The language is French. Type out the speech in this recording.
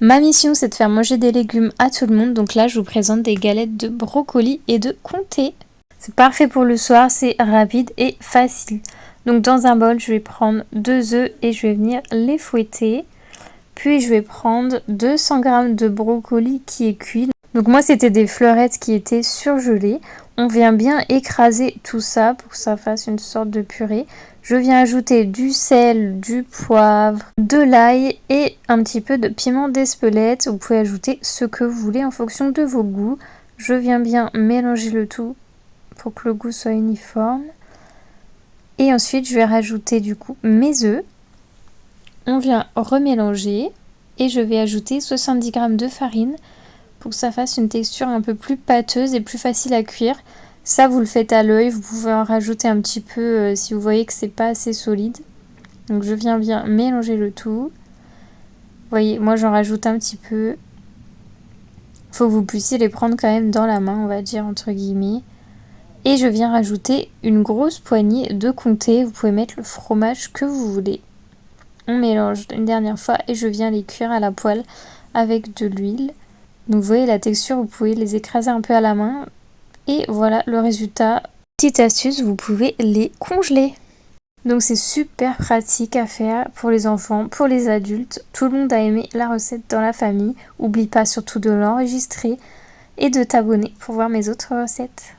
Ma mission, c'est de faire manger des légumes à tout le monde. Donc là, je vous présente des galettes de brocoli et de comté. C'est parfait pour le soir, c'est rapide et facile. Donc dans un bol, je vais prendre 2 œufs et je vais venir les fouetter. Puis je vais prendre 200 g de brocoli qui est cuit. Donc moi, c'était des fleurettes qui étaient surgelées. On vient bien écraser tout ça pour que ça fasse une sorte de purée. Je viens ajouter du sel, du poivre, de l'ail et un petit peu de piment d'Espelette. Vous pouvez ajouter ce que vous voulez en fonction de vos goûts. Je viens bien mélanger le tout pour que le goût soit uniforme. Et ensuite, je vais rajouter du coup mes œufs. On vient remélanger et je vais ajouter 70 g de farine pour que ça fasse une texture un peu plus pâteuse et plus facile à cuire. Ça, vous le faites à l'œil, vous pouvez en rajouter un petit peu si vous voyez que c'est pas assez solide. Donc je viens bien mélanger le tout. Vous voyez, moi j'en rajoute un petit peu. Faut que vous puissiez les prendre quand même dans la main, on va dire entre guillemets. Et je viens rajouter une grosse poignée de comté. Vous pouvez mettre le fromage que vous voulez. On mélange une dernière fois et je viens les cuire à la poêle avec de l'huile. Donc vous voyez la texture, vous pouvez les écraser un peu à la main. Et voilà le résultat. Petite astuce, vous pouvez les congeler. Donc c'est super pratique à faire pour les enfants, pour les adultes. Tout le monde a aimé la recette dans la famille. N'oublie pas surtout de l'enregistrer et de t'abonner pour voir mes autres recettes.